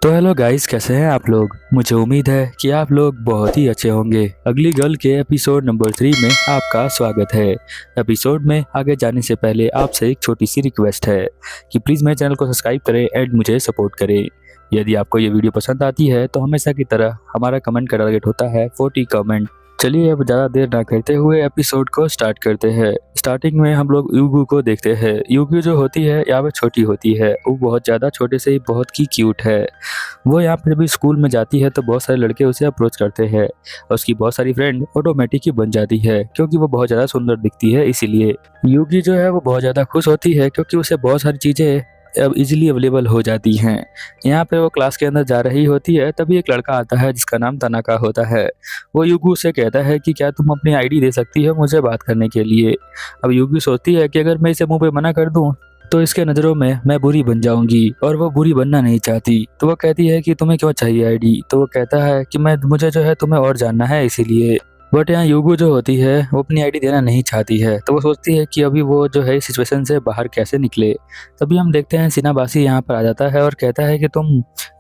तो hello guys, कैसे हैं आप लोग। मुझे उम्मीद है कि आप लोग बहुत ही अच्छे होंगे। अगली गर्ल के एपिसोड नंबर 3 में आपका स्वागत है। एपिसोड में आगे जाने से पहले आपसे एक छोटी सी रिक्वेस्ट है कि प्लीज़ मेरे चैनल को सब्सक्राइब करें एंड मुझे सपोर्ट करें। यदि आपको ये वीडियो पसंद आती है तो हमेशा की तरह हमारा कमेंट का टारगेट होता है 40 कमेंट। चलिए अब ज़्यादा देर ना करते हुए एपिसोड को स्टार्ट करते हैं। स्टार्टिंग में हम लोग यूगू को देखते हैं। यूगू जो होती है यहाँ पे छोटी होती है, वो बहुत ज़्यादा छोटे से ही बहुत ही क्यूट है। वो यहाँ पे जब भी स्कूल में जाती है तो बहुत सारे लड़के उसे अप्रोच करते हैं और उसकी बहुत सारी फ्रेंड ऑटोमेटिक ही बन जाती है क्योंकि वो बहुत ज़्यादा सुंदर दिखती है। इसीलिए यूगी जो है वो बहुत ज़्यादा खुश होती है क्योंकि उसे बहुत सारी चीज़ें अब इजीली अवेलेबल हो जाती हैं। यहाँ पे वो क्लास के अंदर जा रही होती है, तभी एक लड़का आता है जिसका नाम तनाका होता है। वो युगू से कहता है कि क्या तुम अपनी आईडी दे सकती है मुझे बात करने के लिए। अब युगी सोचती है कि अगर मैं इसे मुंह पे मना कर दूं तो इसके नज़रों में मैं बुरी बन जाऊंगी और वो बुरी बनना नहीं चाहती। तो वो कहती है कि तुम्हें क्यों चाहिए आईडी। तो वो कहता है कि मुझे जो है तुम्हें और जानना है इसीलिए। बट यहाँ युगू जो होती है वो अपनी आईडी देना नहीं चाहती है। तो वो सोचती है कि अभी वो जो है सिचुएशन से बाहर कैसे निकले। तभी हम देखते हैं सिनाबासी यहाँ पर आ जाता है और कहता है कि तुम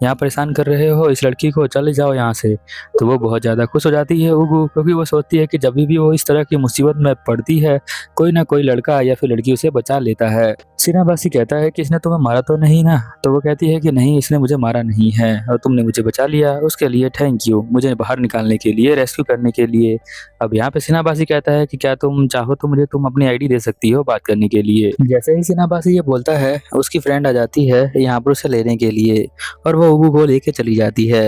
यहाँ परेशान कर रहे हो इस लड़की को, चले जाओ यहाँ से। तो वो बहुत ज़्यादा खुश हो जाती है उगू, क्योंकि वो सोचती है कि जब भी वो इस तरह की मुसीबत में पड़ती है कोई ना कोई लड़का या फिर लड़की उसे बचा लेता है। सिनाबासी कहता है कि इसने तुम्हें मारा तो नहीं ना। तो वो कहती है कि नहीं, इसने मुझे मारा नहीं है और तुमने मुझे बचा लिया उसके लिए थैंक यू, मुझे बाहर निकालने के लिए, रेस्क्यू करने के लिए। अब यहाँ पे सिनाबासी कहता है कि क्या तुम चाहो तो मुझे तुम अपनी आईडी दे सकती हो बात करने के लिए। जैसे ही सिनाबासी ये बोलता है उसकी फ्रेंड आ जाती है यहाँ पर उसे लेने के लिए और वो उगू को लेके चली जाती है।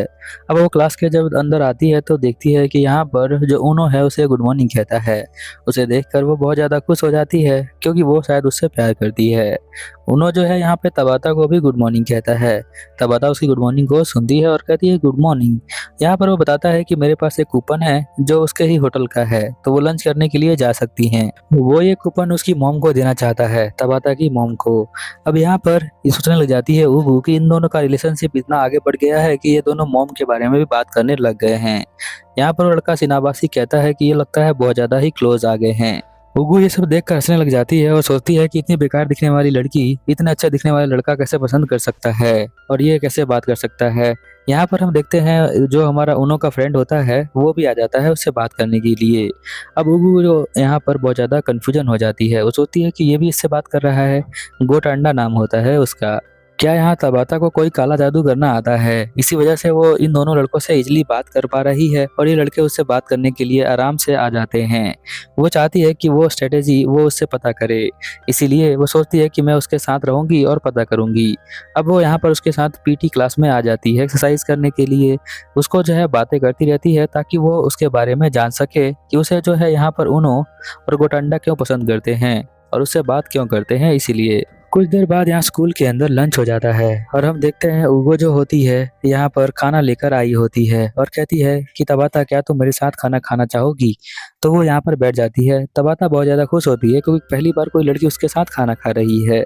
अब वो क्लास के जब अंदर आती है तो देखती है कि यहाँ पर जो ऊनो है उसे गुड मॉर्निंग कहता है। उसे देखकर वो बहुत ज़्यादा खुश हो जाती है क्योंकि वो शायद उससे प्यार करती है। ऊनो जो है यहाँ पे तबाता को भी गुड मॉर्निंग कहता है। तबाता उसकी गुड मॉर्निंग को सुनती है और कहती है गुड मॉर्निंग। यहाँ पर वो बताता है कि मेरे पास एक कूपन है जो उसके ही होटल का है, तो वो लंच करने के लिए जा सकती हैं। वो ये कूपन उसकी मॉम को देना चाहता है, तबाता की मॉम को। अब यहाँ पर ये सोचने लग जाती है उगू कि इन दोनों का रिलेशनशिप इतना आगे बढ़ गया है कि ये दोनों मॉम के बारे में भी बात करने लग गए हैं। यहाँ पर वो लड़का सिनाबासी कहता है कि ये लगता है बहुत ज्यादा ही क्लोज आ गए हैं। उगू ये सब देखकर हंसने लग जाती है और सोचती है कि इतनी बेकार दिखने वाली लड़की इतना अच्छा दिखने वाला लड़का कैसे पसंद कर सकता है और ये कैसे बात कर सकता है। यहाँ पर हम देखते हैं जो हमारा उनो का फ्रेंड होता है वो भी आ जाता है उससे बात करने के लिए। अब उगू जो यहाँ पर बहुत ज़्यादा कन्फ्यूजन हो जाती है, वो सोचती है कि ये भी इससे बात कर रहा है। गोटांडा नाम होता है उसका। क्या यहाँ तबाता को कोई काला जादू करना आता है, इसी वजह से वो इन दोनों लड़कों से इजीली बात कर पा रही है और ये लड़के उससे बात करने के लिए आराम से आ जाते हैं। वो चाहती है कि वो स्ट्रेटेजी वो उससे पता करे, इसीलिए वो सोचती है कि मैं उसके साथ रहूंगी और पता करूंगी। अब वो यहाँ पर उसके साथ पीटी क्लास में आ जाती है एक्सरसाइज करने के लिए। उसको जो है बातें करती रहती है ताकि वो उसके बारे में जान सके कि उसे जो है यहाँ पर उनो और गोटंडा क्यों पसंद करते हैं और उससे बात क्यों करते हैं। इसीलिए कुछ देर बाद यहाँ स्कूल के अंदर लंच हो जाता है और हम देखते हैं उगो जो होती है यहाँ पर खाना लेकर आई होती है और कहती है कि तबाता क्या तुम मेरे साथ खाना खाना चाहोगी। तो वो यहाँ पर बैठ जाती है। तबाता बहुत ज़्यादा खुश होती है क्योंकि पहली बार कोई लड़की उसके साथ खाना खा रही है।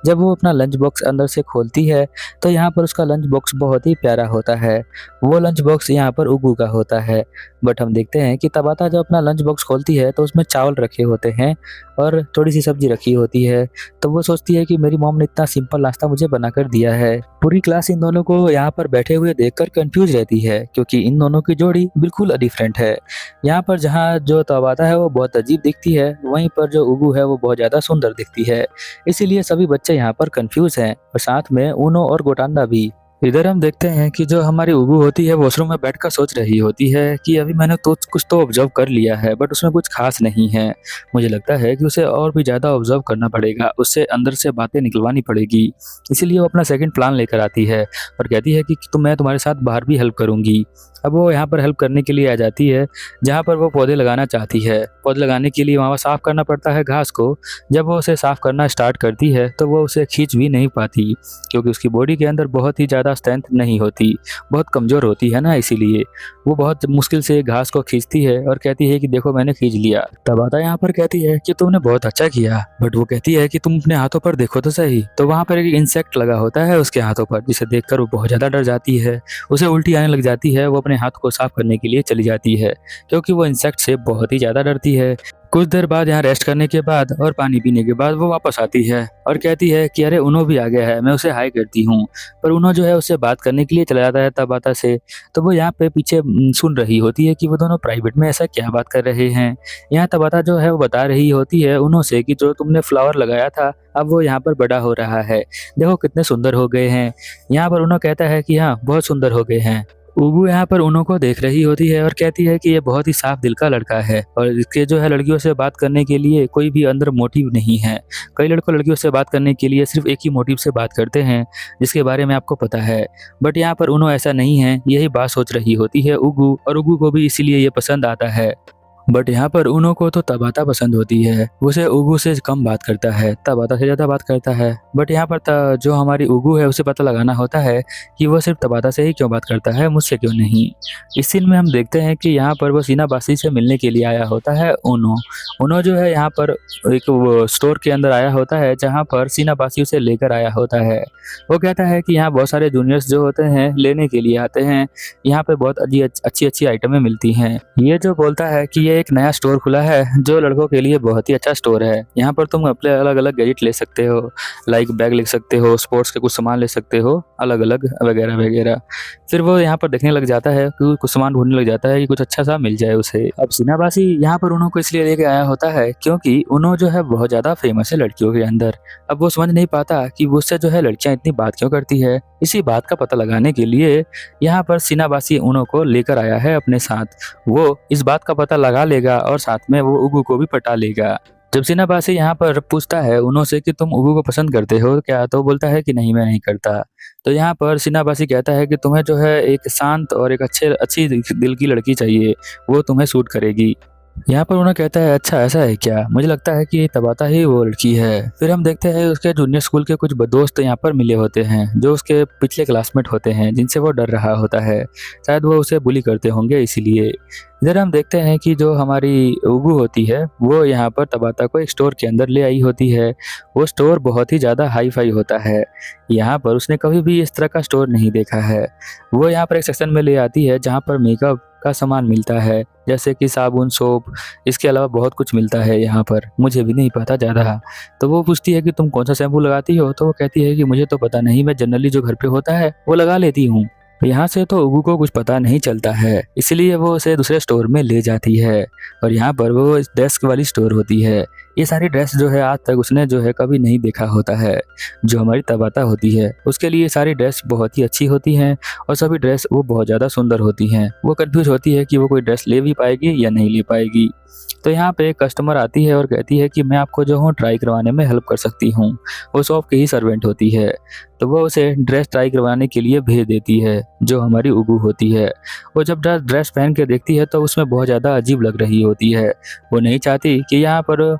जब वो अपना लंच बॉक्स अंदर से खोलती है तो यहाँ पर उसका लंच बॉक्स बहुत ही प्यारा होता है। वो लंच बॉक्स यहाँ पर उगू का होता है। बट हम देखते हैं कि तबाता जब अपना लंच बॉक्स खोलती है तो उसमें चावल रखे होते हैं और थोड़ी सी सब्जी रखी होती है। तो वो सोचती है कि मेरी मॉम ने इतना सिंपल नाश्ता मुझे बनाकर दिया है। पूरी क्लास इन दोनों को यहाँ पर बैठे हुए देखकर कंफ्यूज रहती है क्योंकि इन दोनों की जोड़ी बिल्कुल डिफरेंट है। यहाँ पर जहाँ जो तबाता है वो बहुत अजीब दिखती है, वहीं पर जो उगू है वो बहुत ज़्यादा सुंदर दिखती है। इसीलिए सभी बच्चे यहाँ पर कंफ्यूज हैं और साथ में ऊनो और गोटांडा भी। इधर हम देखते हैं कि जो हमारी उगू होती है वॉशरूम में बैठकर सोच रही होती है कि अभी मैंने तो कुछ तो ऑब्जर्व कर लिया है बट उसमें कुछ खास नहीं है। मुझे लगता है कि उसे और भी ज़्यादा ऑब्जर्व करना पड़ेगा, उससे अंदर से बातें निकलवानी पड़ेगी। इसीलिए वो अपना सेकंड प्लान लेकर आती है और कहती है कि मैं तुम्हारे साथ बाहर भी हेल्प करूँगी। अब वो यहाँ पर हेल्प करने के लिए आ जाती है जहाँ पर वो पौधे लगाना चाहती है। पौधे लगाने के लिए वहाँ साफ़ करना पड़ता है घास को। जब वो उसे साफ़ करना स्टार्ट करती है तो वो उसे खींच भी नहीं पाती क्योंकि उसकी बॉडी के अंदर बहुत ही ज़्यादा स्ट्रेंथ नहीं होती, बहुत कमज़ोर होती है ना। इसीलिए वो बहुत मुश्किल से घास को खींचती है और कहती है कि देखो मैंने खींच लिया। तबाता यहाँ पर कहती है कि तुमने बहुत अच्छा किया, बट वो कहती है कि तुम अपने हाथों पर देखो तो सही। तो वहाँ पर एक इंसेक्ट लगा होता है उसके हाथों पर, जिसे देखकर वो बहुत ज़्यादा डर जाती है। उसे उल्टी आने लग जाती है। वो अपने हाथ को साफ करने के लिए चली जाती है क्योंकि वो इंसेक्ट से बहुत ही ज़्यादा डरती है। कुछ देर बाद यहाँ रेस्ट करने के बाद और पानी पीने के बाद वो वापस आती है और कहती है कि अरे उनो भी आ गया है, मैं उसे हाय करती हूँ। पर उनो जो है उससे बात करने के लिए चला जाता है तबाता से। तो वो यहाँ पे पीछे सुन रही होती है कि वो दोनों प्राइवेट में ऐसा क्या बात कर रहे हैं। यहाँ तबाता जो है वो बता रही होती है उनो से कि जो तुमने फ्लावर लगाया था अब वो यहाँ पर बड़ा हो रहा है, देखो कितने सुंदर हो गए हैं। यहाँ पर उनो कहता है कि हाँ बहुत सुंदर हो गए हैं। उगू यहाँ पर उनो को देख रही होती है और कहती है कि ये बहुत ही साफ दिल का लड़का है और इसके जो है लड़कियों से बात करने के लिए कोई भी अंदर मोटिव नहीं है। कई लड़कों लड़कियों से बात करने के लिए सिर्फ एक ही मोटिव से बात करते हैं जिसके बारे में आपको पता है। बट यहाँ पर उनो ऐसा नहीं है, यही बात सोच रही होती है उगू, और उगू को भी इसीलिए ये पसंद आता है। बट यहाँ पर उनो को तो तबाता पसंद होती है, उसे उगू से कम बात करता है, तबाता से ज़्यादा बात करता है। बट यहाँ पर जो हमारी उगू है उसे पता लगाना होता है कि वो सिर्फ तबाता से ही क्यों बात करता है, मुझसे क्यों नहीं। इस सीन में हम देखते हैं कि यहाँ पर वो सीना बासी से मिलने के लिए आया होता है उनो। उनो जो है यहाँ पर एक वो स्टोर के अंदर आया होता है जहाँ पर सीना बासी उसे लेकर आया होता है। वो कहता है कि यहाँ बहुत सारे जूनियर्स जो होते हैं लेने के लिए आते हैं, यहाँ पे बहुत अच्छी अच्छी आइटमें मिलती हैं। ये जो बोलता है कि ये एक नया स्टोर खुला है जो लड़कों के लिए बहुत ही अच्छा स्टोर है, यहाँ पर तुम अपने अलग अलग गैजेट ले सकते हो, लाइक बैग ले सकते हो, स्पोर्ट्स के कुछ सामान ले सकते हो अलग अलग वगैरह वगैरह। फिर वो यहाँ पर देखने लग जाता है कि कुछ सामान ढूंढने लग जाता है कि कुछ अच्छा सा मिल जाए उसे। अब सीनाबासी यहाँ पर उनो को इसलिए लेके आया होता है क्योंकि उनो जो है बहुत ज्यादा फेमस है लड़कियों के अंदर। अब वो समझ नहीं पाता कि उससे जो है लड़कियां इतनी बात क्यों करती है। इसी बात का पता लगाने के लिए यहाँ पर सीनाबासी उनो को लेकर आया है अपने साथ। वो इस बात का पता लगा लेगा और साथ में वो उगू को भी पटा लेगा। जब सीनाबासी यहाँ पर पूछता है उनो से कि तुम उगू को पसंद करते हो क्या, तो बोलता है कि नहीं मैं नहीं करता। तो यहाँ पर सीनाबासी कहता है कि तुम्हें जो है एक शांत और एक अच्छी दिल की लड़की चाहिए, वो तुम्हें सूट करेगी। यहाँ पर उन्हें कहता है अच्छा ऐसा है क्या, मुझे लगता है कि तबाता ही वो लड़की है। फिर हम देखते हैं उसके जूनियर स्कूल के कुछ दोस्त यहाँ पर मिले होते हैं जो उसके पिछले क्लासमेट होते हैं जिनसे वो डर रहा होता है, शायद वो उसे बुली करते होंगे इसीलिए। इधर हम देखते हैं कि जो हमारी उगू होती है वो यहाँ पर तबाता को एक स्टोर के अंदर ले आई होती है। वो स्टोर बहुत ही ज़्यादा हाई फाई होता है, यहाँ पर उसने कभी भी इस तरह का स्टोर नहीं देखा है। वो यहाँ पर एक सेक्शन में ले आती है जहाँ पर मेकअप का सामान मिलता है, जैसे कि साबुन, सोप, इसके अलावा बहुत कुछ मिलता है यहाँ पर, मुझे भी नहीं पता ज़्यादा। तो वो पूछती है कि तुम कौन सा शैम्पू लगाती हो, तो वो कहती है कि मुझे तो पता नहीं, मैं जनरली जो घर पे होता है वो लगा लेती हूँ। यहाँ से तो उगू को कुछ पता नहीं चलता है, इसलिए वो उसे दूसरे स्टोर में ले जाती है और यहाँ पर वो डेस्क वाली स्टोर होती है। ये सारी ड्रेस जो है आज तक उसने जो है कभी नहीं देखा होता है। जो हमारी तबाता होती है उसके लिए सारी ड्रेस बहुत ही अच्छी होती हैं और सभी ड्रेस वो बहुत ज़्यादा सुंदर होती हैं। वो कंफ्यूज होती है कि वो कोई ड्रेस ले भी पाएगी या नहीं ले पाएगी। तो यहाँ पे एक कस्टमर आती है और कहती है कि मैं आपको जो हूँ ट्राई करवाने में हेल्प कर सकती हूँ। वो शॉप की ही सर्वेंट होती है, तो वो उसे ड्रेस ट्राई करवाने के लिए भेज देती है जो हमारी उगू होती है। वो जब ड्रेस पहन के देखती है तो उसमें बहुत ज़्यादा अजीब लग रही होती है। वो नहीं चाहती कि यहाँ पर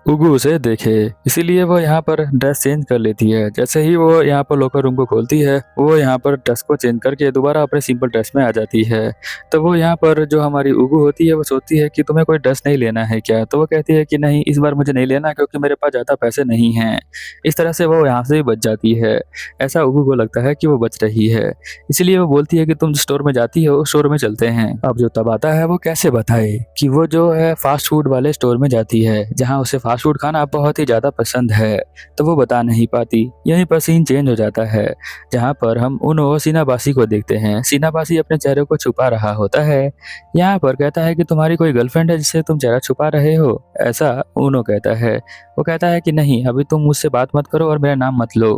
उगू उसे देखे, इसीलिए वो यहाँ पर ड्रेस चेंज कर लेती है। जैसे ही वो यहाँ पर लॉकर रूम को खोलती है वो यहाँ पर ड्रेस को चेंज करके दोबारा अपने सिंपल ड्रेस में आ जाती है। तो वो यहाँ पर जो हमारी उगू होती है वो सोचती है कि तुम्हें कोई ड्रेस नहीं लेना है क्या, तो वो कहती है कि नहीं इस बार मुझे नहीं लेना क्योंकि मेरे पास ज़्यादा पैसे नहीं हैं। इस तरह से वो यहाँ से भी बच जाती है, ऐसा उगू को लगता है कि वो बच रही है। इसलिए वो बोलती है कि तुम स्टोर में जाती हो उस स्टोर में चलते हैं। अब जो तबाता है वो कैसे बताए कि वो जो है फास्ट फूड वाले स्टोर में जाती है जहाँ उसे फास्ट फूड खाना बहुत ही ज़्यादा पसंद है, तो वो बता नहीं पाती। यहीं पर सीन चेंज हो जाता है जहाँ पर हम उनो सीनाबासी को देखते हैं। सीनाबासी अपने चेहरे को छुपा रहा होता है। यहाँ पर कहता है कि तुम्हारी कोई गर्लफ्रेंड है जिससे तुम चेहरा छुपा रहे हो, ऐसा उनो कहता है। वो कहता है कि नहीं अभी तुम मुझसे बात मत करो और मेरा नाम मत लो।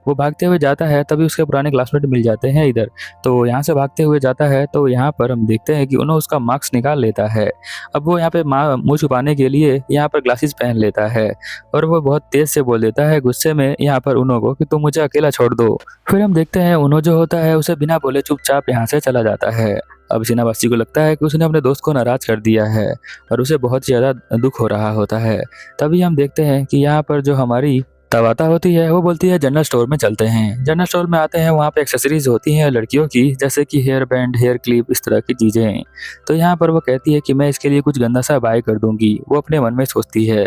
वो भागते हुए जाता है, तभी उसके पुराने क्लासमेट मिल जाते हैं इधर। तो यहाँ से भागते हुए जाता है तो यहाँ पर हम देखते हैं कि उनो उसका मास्क निकाल लेता है। अब वो यहाँ पे मुँह छुपाने के लिए यहाँ पर ग्लासेस पहन लेता है और वो बहुत तेज से बोल देता है गुस्से में यहाँ पर उनो को कि तुम मुझे अकेला छोड़ दो। फिर हम देखते हैं उनो जो होता है उसे बिना बोले चुपचाप यहाँ से चला जाता है। अब सीनाबासी को लगता है कि उसने अपने दोस्त को नाराज कर दिया है और उसे बहुत ज़्यादा दुख हो रहा होता है। तभी हम देखते हैं कि यहाँ पर जो हमारी तबाता होती है, वो बोलती है जनरल स्टोर में चलते हैं। जनरल स्टोर में आते हैं, वहाँ पे एक्सेसरीज होती हैं लड़कियों की, जैसे कि हेयर बैंड, हेयर क्लिप, इस तरह की चीज़ें। तो यहाँ पर वो कहती है कि मैं इसके लिए कुछ गंदा सा बाय कर दूँगी, वो अपने मन में सोचती है।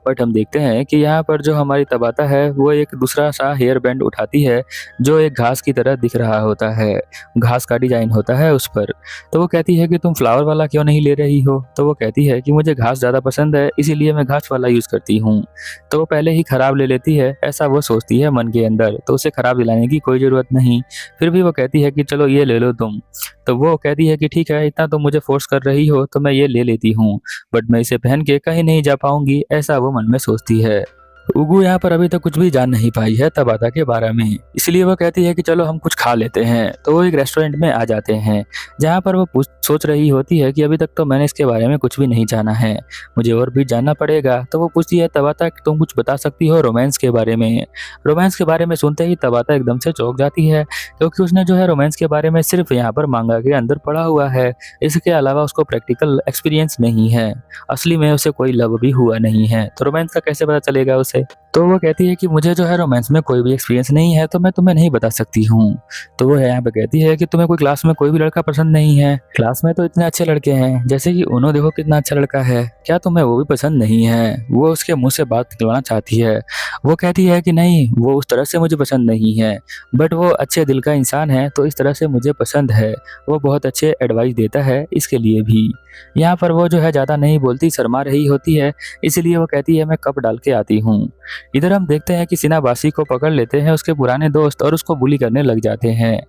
बट हम देखते हैं कि यहाँ पर जो हमारी तबाता है, वो एक दूसरा सा हेयर बैंड उठाती है, जो एक घास की तरह दिख रहा होता है, घास का डिज़ाइन होता है उस पर। तो वो कहती है कि तुम फ्लावर वाला क्यों नहीं ले रही हो? तो वो कहती है कि मुझे घास ज़्यादा पसंद है, इसीलिए मैं घास वाला यूज़ करती हूँ। तो वो पहले ही खराब ले लेती है, ऐसा वो सोचती है मन के अंदर, तो उसे खराब दिलाने की कोई ज़रूरत नहीं। फिर भी वो कहती है कि चलो ये ले लो तुम। तो वो कहती है कि ठीक है, इतना तुम मुझे फ़ोर्स कर रही हो तो मैं ये ले लेती हूँ, बट मैं इसे पहन के कहीं नहीं जा पाऊँगी, ऐसा वो मन में सोचती है। उगू यहाँ पर अभी तक कुछ भी जान नहीं पाई है तबाता के बारे में, इसलिए वो कहती है कि चलो हम कुछ खा लेते हैं। तो वो एक रेस्टोरेंट में आ जाते हैं, जहाँ पर वो सोच रही होती है कि अभी तक तो मैंने इसके बारे में कुछ भी नहीं जाना है, मुझे और भी जानना पड़ेगा। तो वो पूछती है तबाता कि तुम कुछ बता सकती हो रोमांस के बारे में? रोमांस के बारे में सुनते ही तबाता एकदम से चौंक जाती है, क्योंकि उसने जो है रोमांस के बारे में सिर्फ यहाँ पर मांगा के अंदर पढ़ा हुआ है, इसके अलावा उसको प्रैक्टिकल एक्सपीरियंस नहीं है, असली में उसे कोई लव भी हुआ नहीं है, तो रोमांस का कैसे पता चलेगा उसे? तो वो कहती है कि मुझे जो है रोमांस में कोई भी एक्सपीरियंस नहीं है, तो मैं तुम्हें नहीं बता सकती हूँ। तो वो यहाँ पे कहती है कि तुम्हें कोई क्लास में कोई भी लड़का पसंद नहीं है? क्लास में तो इतने अच्छे लड़के हैं, जैसे कि उन्हों देखो कितना अच्छा लड़का है, क्या तुम्हें वो भी पसंद नहीं है? वो उसके मुंह से बात निकलवाना चाहती है। वो कहती है कि नहीं, वो उस तरह से मुझे पसंद नहीं है, बट वो अच्छे दिल का इंसान है, तो इस तरह से मुझे पसंद है। वो बहुत अच्छे एडवाइस देता है इसके लिए भी। यहाँ पर वो जो है ज़्यादा नहीं बोलती, शर्मा रही होती है, इसलिए वो कहती है मैं कप डाल के आती हूँ। इधर हम देखते हैं कि सिनाबाशी को पकड़ लेते हैं उसके पुराने दोस्त और उसको बुली करने लग जाते हैं।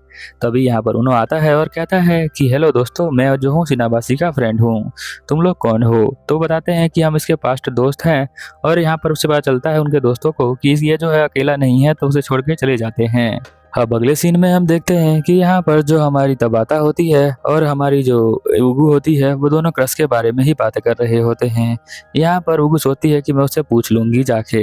तभी यहाँ पर उन्हों आता है और कहता है कि हेलो दोस्तों, मैं जो हूँ सिनाबाशी का फ्रेंड हूँ, तुम लोग कौन हो? तो बताते हैं कि हम इसके पास्ट दोस्त हैं, और यहाँ पर उससे पता चलता है उनके दोस्तों को कि ये जो है अकेला नहीं है, तो उसे छोड़ के चले जाते हैं। अब अगले सीन में हम देखते हैं कि यहाँ पर जो हमारी तबाता होती है और हमारी जो उगू होती है, वो दोनों क्रश के बारे में ही बातें कर रहे होते हैं। यहाँ पर उगू सोचती है कि मैं उससे पूछ लूंगी जाके।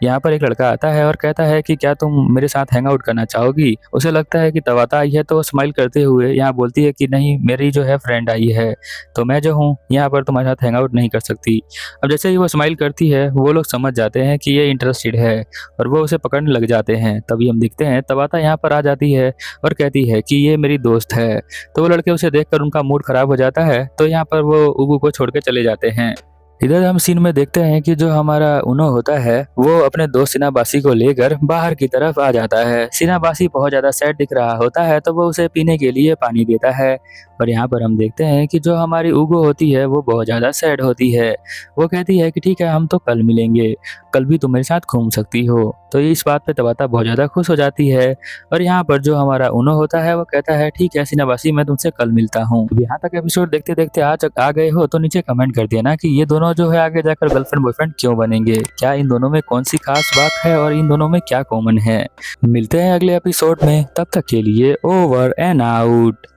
यहाँ पर एक लड़का आता है और कहता है कि क्या तुम मेरे साथ हैंग आउट करना चाहोगी? उसे लगता है कि तबाता आई है, तो वो स्माइल करते हुए यहाँ बोलती है कि नहीं, मेरी जो है फ्रेंड आई है, तो मैं जो हूँ यहाँ पर तुम्हारे साथ हैंग आउट नहीं कर सकती। अब जैसे ही वो स्माइल करती है, वो लोग समझ जाते हैं कि ये इंटरेस्टेड है और वो उसे पकड़ने लग जाते हैं। तभी हम देखते हैं तबाता यहाँ पर आ जाती है और कहती है कि ये मेरी दोस्त है। तो वो लड़के उसे देखकर उनका मूड खराब हो जाता है, तो यहाँ पर वो उगू को छोड़ के चले जाते हैं। इधर हम सीन में देखते हैं कि जो हमारा उनो होता है, वो अपने दोस्त सिनाबाशी को लेकर बाहर की तरफ आ जाता है। सिनाबाशी बहुत ज़्यादा सैड दिख रहा होता है, तो वो उसे पीने के लिए पानी देता है। और यहाँ पर हम देखते हैं कि जो हमारी उगो होती है, वो बहुत ज़्यादा सैड होती है। वो कहती है कि ठीक है, हम तो कल मिलेंगे, कल भी तुम मेरे साथ घूम सकती हो। तो इस बात पे तबाता बहुत ज़्यादा खुश हो जाती है। और यहाँ पर जो हमारा उनो होता है, वो कहता है ठीक है सिनाबाशी, मैं तुमसे कल मिलता हूँ। यहाँ तक एपिसोड देखते देखते आज आ गए हो, तो नीचे कमेंट कर देना कि ये दोनों जो है आगे जाकर गर्लफ्रेंड बॉयफ्रेंड क्यों बनेंगे, क्या इन दोनों में कौन सी खास बात है और इन दोनों में क्या कॉमन है। मिलते हैं अगले एपिसोड में, तब तक के लिए ओवर एंड आउट।